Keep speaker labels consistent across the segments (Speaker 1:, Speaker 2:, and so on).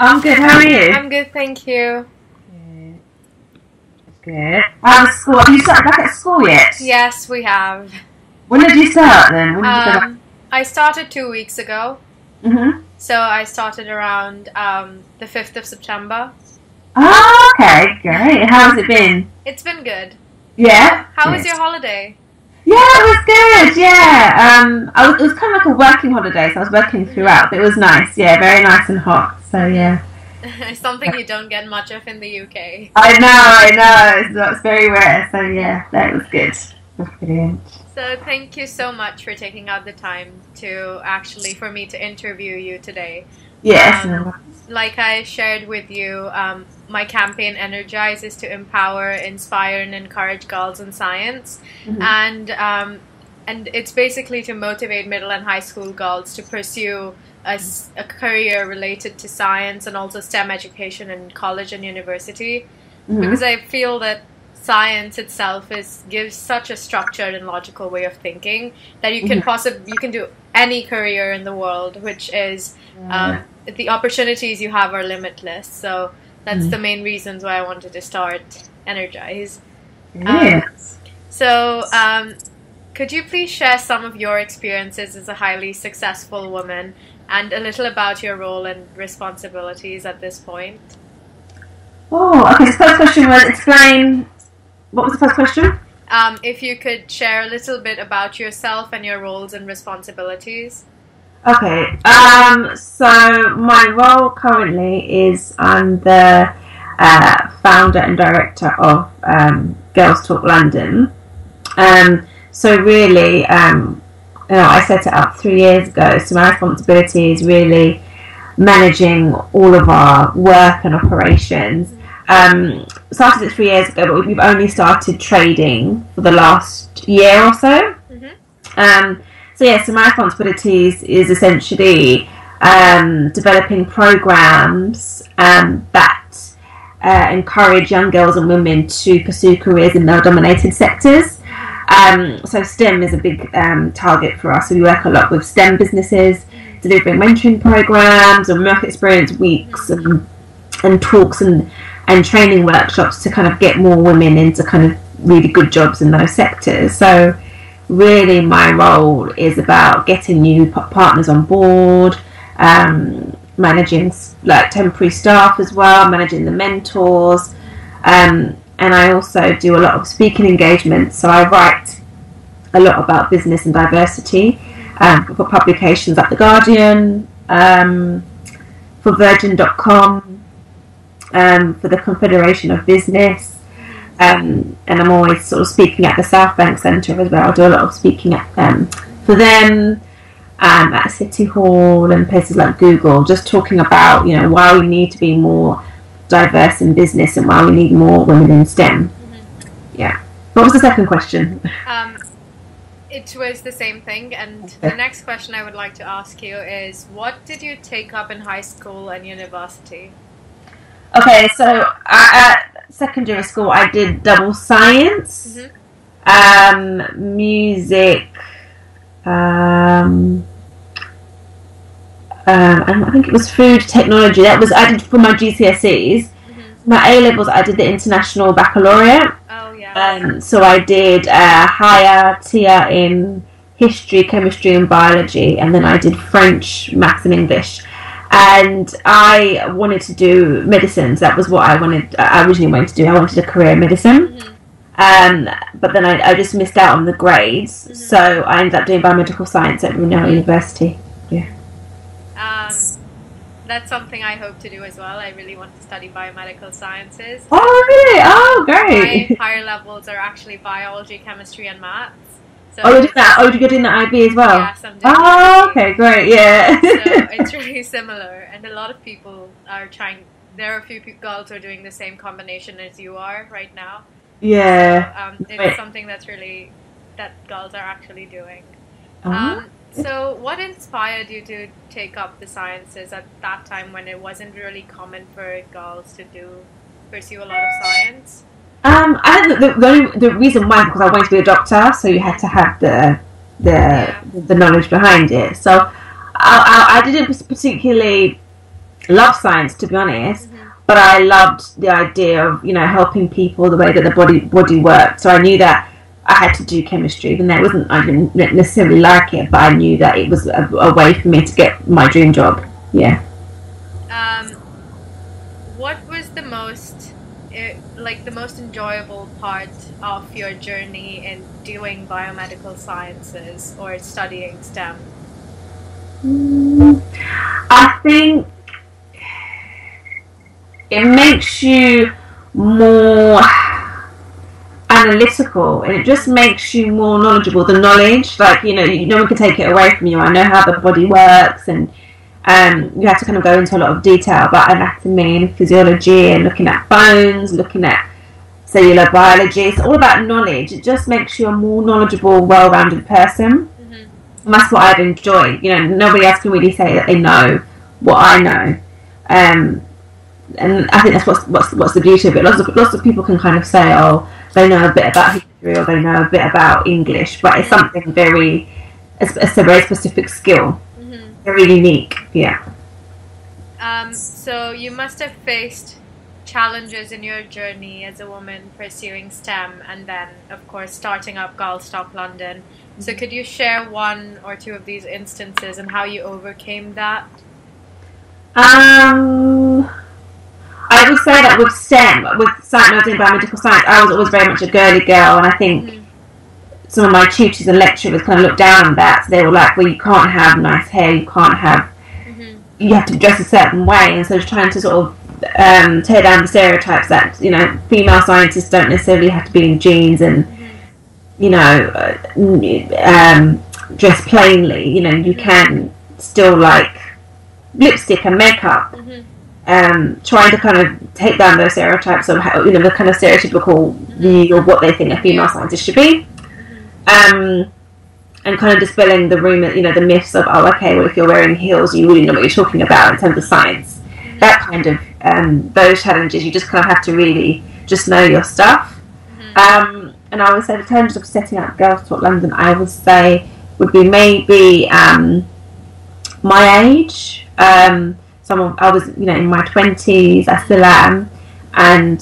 Speaker 1: I'm good. How are you?
Speaker 2: I'm good, thank you.
Speaker 1: Good. Good. How's school? Have you started back at school yet?
Speaker 2: Yes, we have.
Speaker 1: When did you start then? When did you go back?
Speaker 2: I started 2 weeks ago. So I started around the 5th of September.
Speaker 1: Oh, okay, great. How has it been?
Speaker 2: It's been good.
Speaker 1: Yeah?
Speaker 2: How was your holiday?
Speaker 1: Yeah, it was good, yeah. It was kind of like a working holiday, so I was working throughout, but it was nice, yeah, very nice and hot, so yeah.
Speaker 2: Something you don't get much of in the UK.
Speaker 1: I know, it's very rare, so yeah, that was good. It was brilliant.
Speaker 2: So thank you so much for taking out the time for me to interview you today.
Speaker 1: Yes.
Speaker 2: Like I shared with you, my campaign Energise is to empower, inspire, and encourage girls in science, and it's basically to motivate middle and high school girls to pursue a career related to science and also STEM education in college and university, because I feel that science itself gives such a structured and logical way of thinking that you can do any career in the world, which is the opportunities you have are limitless. So that's the main reasons why I wanted to start Energize.
Speaker 1: Yes.
Speaker 2: Could you please share some of your experiences as a highly successful woman and a little about your role and responsibilities at this point?
Speaker 1: Oh, okay. The first question was explain. What was the first question?
Speaker 2: If you could share a little bit about yourself and your roles and responsibilities.
Speaker 1: Okay. So my role currently is I'm the founder and director of Girls Talk London. So really, I set it up 3 years ago. So my responsibility is really managing all of our work and operations. Started it 3 years ago, but we've only started trading for the last year or so. So my responsibilities is essentially developing programs that encourage young girls and women to pursue careers in male-dominated sectors. So STEM is a big target for us. So we work a lot with STEM businesses, delivering mentoring programs and work experience weeks and talks and training workshops to kind of get more women into kind of really good jobs in those sectors. So really my role is about getting new partners on board, managing like temporary staff as well, managing the mentors, and I also do a lot of speaking engagements. So I write a lot about business and diversity for publications like The Guardian, for Virgin.com, for the Confederation of Business, and I'm always sort of speaking at the South Bank Centre as well. I do a lot of speaking for them at City Hall and places like Google, just talking about why we need to be more diverse in business and why we need more women in STEM. Yeah. What was the second question?
Speaker 2: It was the same thing, and the next question I would like to ask you is, what did you take up in high school and university?
Speaker 1: Okay, so at secondary school I did double science, music, and I think it was food technology. I did for my GCSEs. My A levels I did the international baccalaureate.
Speaker 2: Oh yeah.
Speaker 1: So I did higher tier in history, chemistry, and biology, and then I did French, maths, and English. And I wanted to do medicine. So that was what I originally wanted to do. I wanted a career in medicine. But then I just missed out on the grades. So I ended up doing biomedical science at Brunel University. Yeah.
Speaker 2: That's something I hope to do as well. I really want to study biomedical sciences.
Speaker 1: Oh, really? Oh, great.
Speaker 2: My higher levels are actually biology, chemistry, and maths. So
Speaker 1: you're doing that? Oh, you're doing the IB as well?
Speaker 2: Yes, I'm doing
Speaker 1: IB. Okay, great, yeah.
Speaker 2: So it's really similar, and a lot of people are trying. There are a few girls who are doing the same combination as you are right now.
Speaker 1: Yeah.
Speaker 2: So, it's something that girls are actually doing. So what inspired you to take up the sciences at that time when it wasn't really common for girls to pursue a lot of science?
Speaker 1: I think the reason why, because I wanted to be a doctor, so you had to have the knowledge behind it. So I didn't particularly love science, to be honest,
Speaker 2: Mm-hmm.
Speaker 1: but I loved the idea of, helping people, the way that the body worked. So I knew that I had to do chemistry, even though I didn't necessarily like it, but I knew that it was a way for me to get my dream job. Yeah.
Speaker 2: Um, what was the most enjoyable part of your journey in doing biomedical sciences or studying STEM?
Speaker 1: I think it makes you more analytical, and it just makes you more knowledgeable. The knowledge, like, no one can take it away from you. I know how the body works, and you have to kind of go into a lot of detail about anatomy and physiology and looking at bones, looking at cellular biology. It's all about knowledge. It just makes you a more knowledgeable, well-rounded person.
Speaker 2: Mm-hmm.
Speaker 1: And that's what I've enjoyed. Nobody else can really say that they know what I know. And I think that's what's the beauty of it. Lots of people can kind of say, oh, they know a bit about history or they know a bit about English, but it's something it's a very specific skill, very unique. Yeah.
Speaker 2: So you must have faced challenges in your journey as a woman pursuing STEM, and then, of course, starting up Girls Talk London. So could you share one or two of these instances and how you overcame that?
Speaker 1: I would say that with STEM, with science, in biomedical science, I was always very much a girly girl, and I think some of my tutors and lecturers kind of looked down on that. So they were like, well, you can't have nice hair, you have to dress a certain way, and so just trying to sort of tear down the stereotypes that, female scientists don't necessarily have to be in jeans and, dress plainly. You can still like lipstick and makeup. Trying to kind of take down those stereotypes of how, the kind of stereotypical view of what they think a female scientist should be, and kind of dispelling the rumor, the myths of, oh, okay, well, if you're wearing heels, you really know what you're talking about in terms of science. That kind of those challenges, you just kind of have to really just know your stuff. And I would say, in terms of setting up Girls Talk London, I would say would be maybe my age. I was, in my 20s, I still am, and,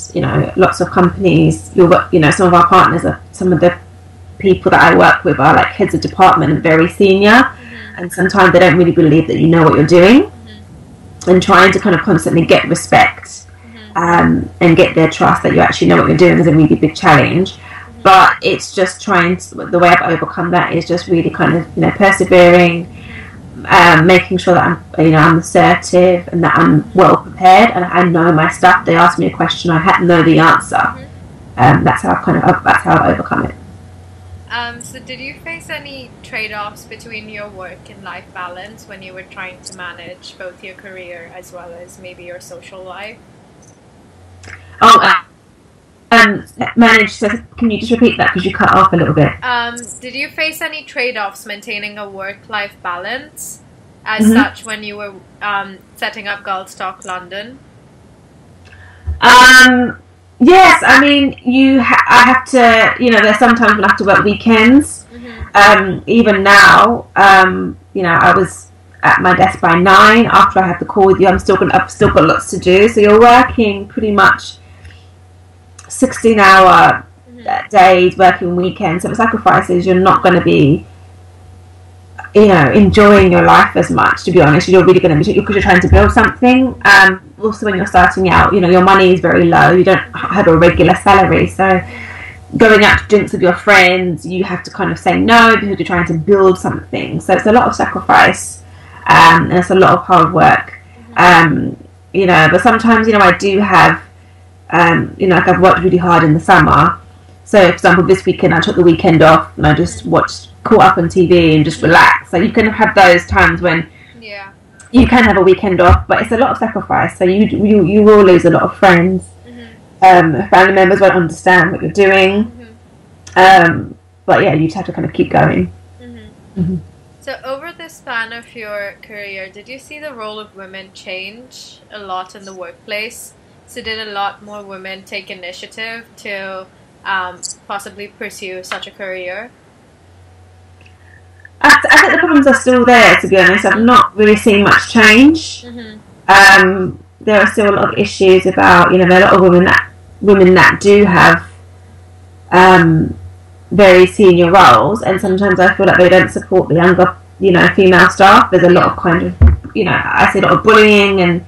Speaker 1: lots of companies, some of our partners are, some of the people that I work with are like heads of department and very senior, and sometimes they don't really believe that you know what you're doing, and trying to kind of constantly get respect, and get their trust that you actually know what you're doing is a really big challenge. But it's just the way I've overcome that is just really kind of, persevering, making sure that I'm assertive and that I'm well prepared and I know my stuff. They ask me a question, I know the answer. That's how I've overcome it.
Speaker 2: So did you face any trade-offs between your work and life balance when you were trying to manage both your career as well as maybe your social life?
Speaker 1: Manage. So can you just repeat that because you cut off a little bit?
Speaker 2: Did you face any trade-offs maintaining a work-life balance as such when you were setting up Girls Talk London?
Speaker 1: Yes, I mean, I have to, there's sometimes when I have to work weekends. Even now, I was at my desk by 9. After I had the call with you, I've still got lots to do. So you're working pretty much 16-hour days, working weekends. So it sacrifices. You're not going to be, enjoying your life as much, to be honest. You're really going to be, because you're trying to build something. Also, when you're starting out, your money is very low. You don't have a regular salary. So going out to drinks with your friends, you have to kind of say no because you're trying to build something. So it's a lot of sacrifice, and it's a lot of hard work. But sometimes, I do have, like I've worked really hard in the summer. So, for example, this weekend I took the weekend off and I just caught up on TV and just relaxed. So you can have those times when you can have a weekend off, but it's a lot of sacrifice. So you will lose a lot of friends. Family members won't understand what you're doing. But yeah, you just have to kind of keep going.
Speaker 2: So over the span of your career, did you see the role of women change a lot in the workplace? So did a lot more women take initiative to possibly pursue such a career?
Speaker 1: I I think the problems are still there, to be honest. I've not really seen much change. There are still a lot of issues about, there are a lot of women that do have very senior roles, and sometimes I feel like they don't support the younger, female staff. There's a lot of kind of, I see a lot of bullying and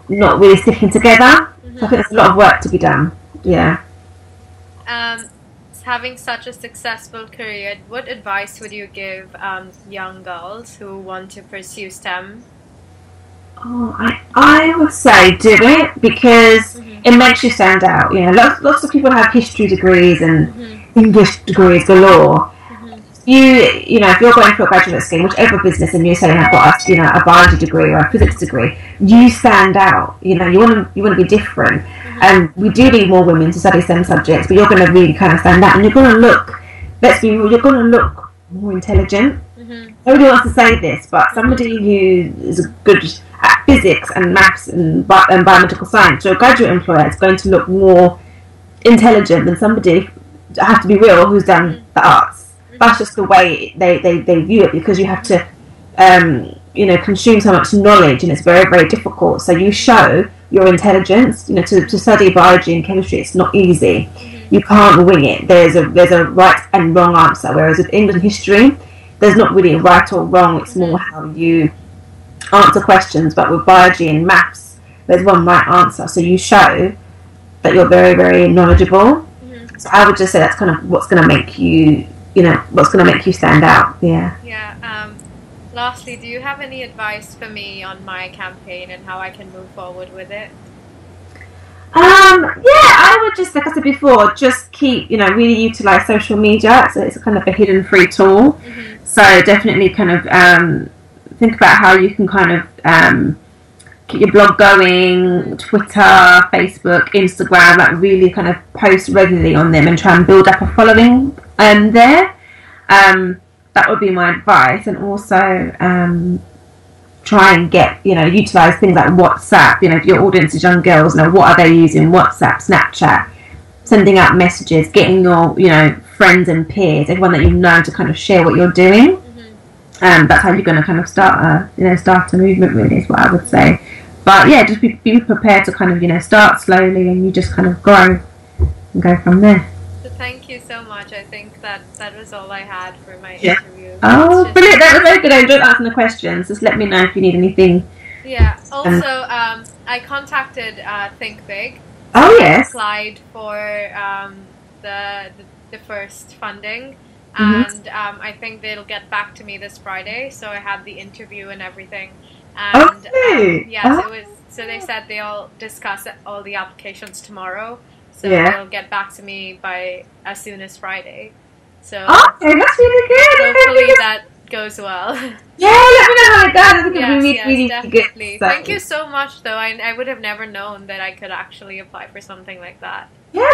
Speaker 1: not really sticking together. So I think there's a lot of work to be done. Yeah.
Speaker 2: Having such a successful career, what advice would you give young girls who want to pursue STEM?
Speaker 1: Oh, I would say do it, because it makes you stand out. Lots of people have history degrees and English degrees galore. If you're going for a graduate scheme, whichever business, and you're saying I've got a biology degree or a physics degree, you stand out. You want to be different. And we do need more women to study STEM subjects, but you're going to really kind of stand out, and you're going to look. Let's be real, you're going to look more intelligent. Nobody wants to say this, but somebody who is good at physics and maths and biomedical science, or a graduate employer, is going to look more intelligent than somebody, I have to be real, who's done the arts. That's just the way they view it, because you have to consume so much knowledge, and it's very, very difficult. So you show your intelligence. To study biology and chemistry, it's not easy. You can't wing it. There's a right and wrong answer, whereas with English and history, there's not really a right or wrong. It's more how you answer questions. But with biology and maths, there's one right answer. So you show that you're very, very knowledgeable. So I would just say that's kind of what's going to make you, what's going to make you stand out. Yeah.
Speaker 2: Yeah. Lastly, do you have any advice for me on my campaign and how I can move forward with it?
Speaker 1: I would just, like I said before, just keep, really utilise social media. So it's a kind of a hidden free tool. So definitely kind of think about how you can kind of keep your blog going, Twitter, Facebook, Instagram, like really kind of post regularly on them and try and build up a following there. That would be my advice. And also try and get, utilise things like WhatsApp. If your audience is young girls, what are they using? WhatsApp, Snapchat, sending out messages, getting your, friends and peers, everyone that you know, to kind of share what you're doing. That's how you're going to kind of start a movement, really, is what I would say. But yeah, just be prepared to kind of, start slowly, and you just kind of grow and go from there.
Speaker 2: So thank you so much. I think that was all I had for my interview.
Speaker 1: Oh, brilliant. That was very good. I enjoyed answering the questions. Just let me know if you need anything.
Speaker 2: Yeah. Also, I contacted Think Big.
Speaker 1: Oh, yes.
Speaker 2: Applied for the first funding. And I think they'll get back to me this Friday. So I had the interview and everything. And so they said they'll discuss all the applications tomorrow. So they'll get back to me by as soon as Friday. So
Speaker 1: okay, that's really good.
Speaker 2: Hopefully that goes well.
Speaker 1: Yeah, let me know how it goes. I think it'll be really
Speaker 2: definitely.
Speaker 1: good. So.
Speaker 2: Thank you so much, though. I would have never known that I could actually apply for something like that.
Speaker 1: Yeah, no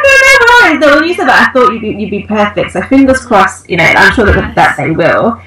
Speaker 1: worries. When you said that, I thought you'd be perfect. So fingers crossed. I'm sure that they will.